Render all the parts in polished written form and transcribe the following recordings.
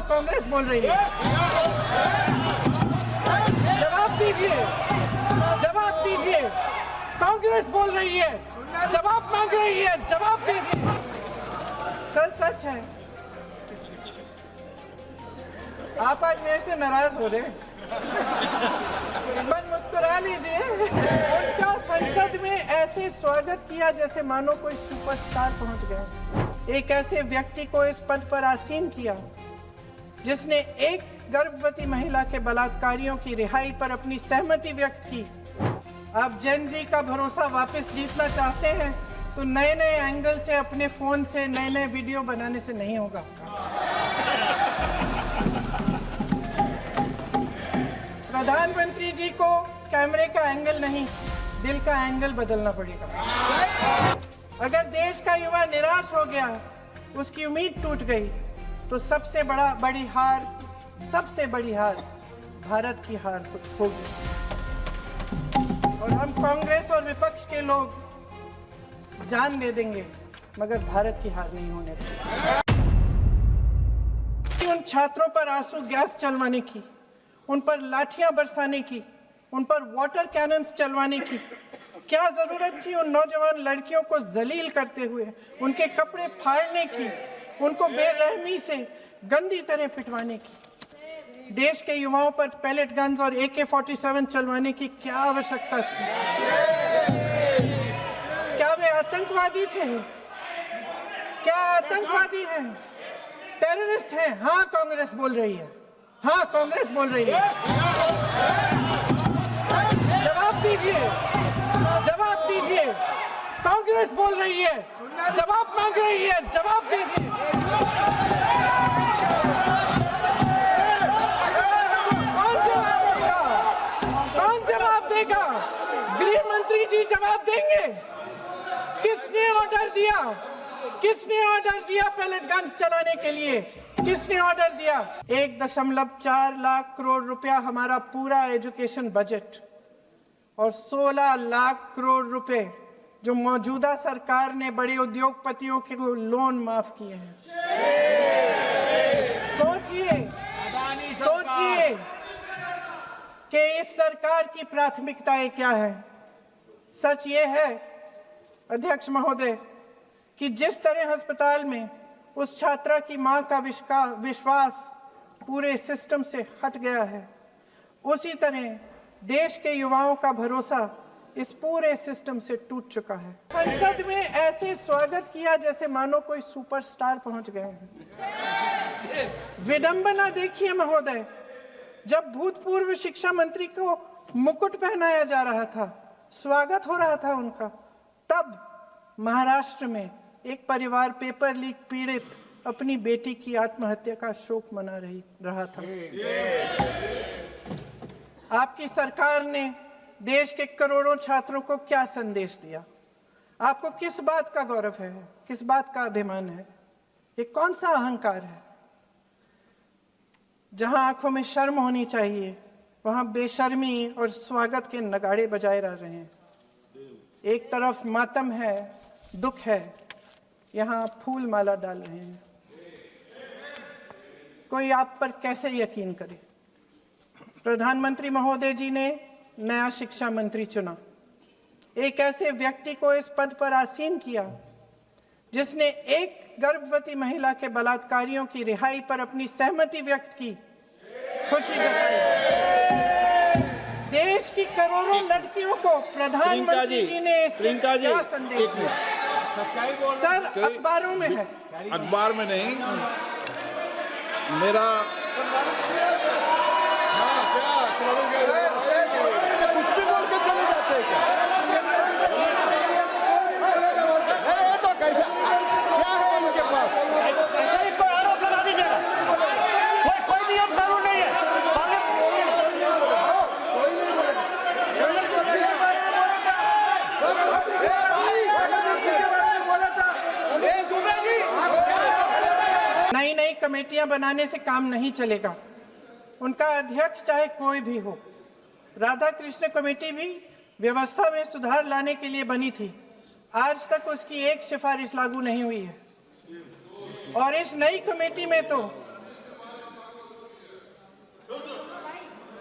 कांग्रेस बोल रही है। जवाब दीजिए, जवाब दीजिए। कांग्रेस बोल रही है, जवाब मांग रही है, जवाब दीजिए। सर सच है, आप आज मेरे से नाराज हो रहे, मन मुस्कुरा लीजिए। उनका संसद में ऐसे स्वागत किया जैसे मानो कोई सुपरस्टार पहुंच गया। एक ऐसे व्यक्ति को इस पद पर आसीन किया जिसने एक गर्भवती महिला के बलात्कारियों की रिहाई पर अपनी सहमति व्यक्त की। आप जेन ज़ी का भरोसा वापस जीतना चाहते हैं तो नए नए एंगल से अपने फोन से नए नए वीडियो बनाने से नहीं होगा। प्रधानमंत्री जी को कैमरे का एंगल नहीं, दिल का एंगल बदलना पड़ेगा। अगर देश का युवा निराश हो गया, उसकी उम्मीद टूट गई, तो सबसे बड़ी हार भारत की हार होगी। और हम कांग्रेस और विपक्ष के लोग जान दे देंगे, मगर भारत की हार नहीं होने देंगे। उन छात्रों पर आंसू गैस चलवाने की, उन पर लाठियां बरसाने की, उन पर वाटर कैनन्स चलवाने की क्या जरूरत थी? उन नौजवान लड़कियों को जलील करते हुए उनके कपड़े फाड़ने की, उनको बेरहमी से गंदी तरह पिटवाने की, देश के युवाओं पर पैलेट गन्स और AK-47 चलवाने की क्या आवश्यकता थी? क्या वे आतंकवादी थे? क्या आतंकवादी हैं? टेररिस्ट हैं? हाँ, कांग्रेस बोल रही है, हाँ, कांग्रेस बोल रही है। जवाब दीजिए, जवाब दीजिए। कांग्रेस बोल रही है, जवाब मांग रही है, जवाब दीजिए। कौन जवाब देगा? कौन जवाब देगा? गृह मंत्री जी जवाब देंगे। किसने ऑर्डर दिया? किसने ऑर्डर दिया पैलेट गन्स चलाने के लिए? किसने ऑर्डर दिया? 1.4 लाख करोड़ रुपया हमारा पूरा एजुकेशन बजट और 16 लाख करोड़ रुपए जो मौजूदा सरकार ने बड़े उद्योगपतियों के लोन माफ किए हैं। सोचिए कि इस सरकार की प्राथमिकताएं क्या है। सच ये है अध्यक्ष महोदय कि जिस तरह अस्पताल में उस छात्रा की मां का विश्वास पूरे सिस्टम से हट गया है, उसी तरह देश के युवाओं का भरोसा इस पूरे सिस्टम से टूट चुका है। संसद में ऐसे स्वागत किया जैसे मानो कोई सुपरस्टार पहुंच गए हैं। विडंबना देखिए महोदय, जब भूतपूर्व शिक्षा मंत्री को मुकुट पहनाया जा रहा था, स्वागत हो रहा था उनका, तब महाराष्ट्र में एक परिवार पेपर लीक पीड़ित अपनी बेटी की आत्महत्या का शोक मना रहा था। आपकी सरकार ने देश के करोड़ों छात्रों को क्या संदेश दिया? आपको किस बात का गौरव है? किस बात का अभिमान है? ये कौन सा अहंकार है? जहां आंखों में शर्म होनी चाहिए, वहां बेशर्मी और स्वागत के नगाड़े बजाए रह रहे हैं। एक तरफ मातम है, दुख है, यहाँ फूल माला डाल रहे हैं। कोई आप पर कैसे यकीन करे? प्रधानमंत्री महोदय जी ने नया शिक्षा मंत्री चुना, एक ऐसे व्यक्ति को इस पद पर आसीन किया जिसने एक गर्भवती महिला के बलात्कारियों की रिहाई पर अपनी सहमति व्यक्त की, खुशी जताई। देश की करोड़ों लड़कियों को प्रधानमंत्री जी ने इससे क्या संदेश दिया? सर, अखबारों में है, अखबार में नहीं। मेरा कुछ भी बोल के चले जाते हैं क्या? अरे ये तो कैसा क्या है इनके पास? ऐसा ही कोई आरोप लगा दीजिएगा। कोई नियम कानून नहीं है। नई नई कमेटियां बनाने से काम नहीं चलेगा। उनका अध्यक्ष चाहे कोई भी हो। राधा कृष्ण कमेटी भी व्यवस्था में सुधार लाने के लिए बनी थी, आज तक उसकी एक सिफारिश लागू नहीं हुई है। और इस नई कमेटी में तो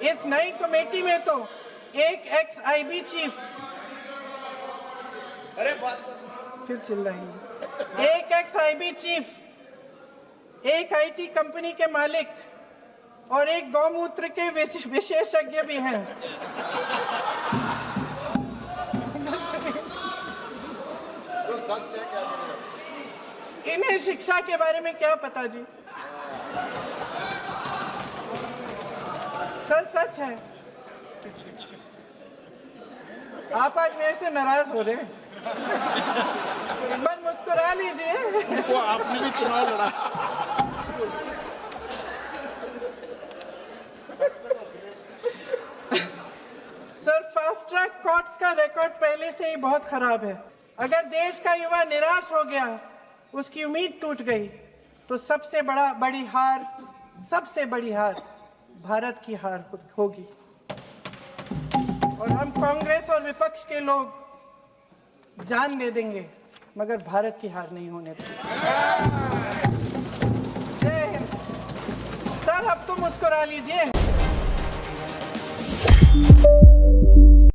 इस नई कमेटी में तो एक एक्स आईबी चीफ, अरे फिर चिल्लाएंगे, एक एक्स आईबी चीफ, एक आईटी कंपनी के मालिक और एक गौमूत्र के विशेषज्ञ भी हैं। तो सच है क्या? इन्हें शिक्षा के बारे में क्या पता जी? सच सच है। आप आज मेरे से नाराज हो रहे हैं? मन मुस्कुरा लीजिए। वो आपने भी चुनाव लड़ा। सर, फास्ट ट्रैक कोर्ट्स का रिकॉर्ड पहले से ही बहुत खराब है। अगर देश का युवा निराश हो गया, उसकी उम्मीद टूट गई, तो सबसे बड़ी हार भारत की हार होगी। और हम कांग्रेस और विपक्ष के लोग जान दे देंगे, मगर भारत की हार नहीं होने देंगे। जय हिंद। सर, अब तो मुस्कुरा लीजिए।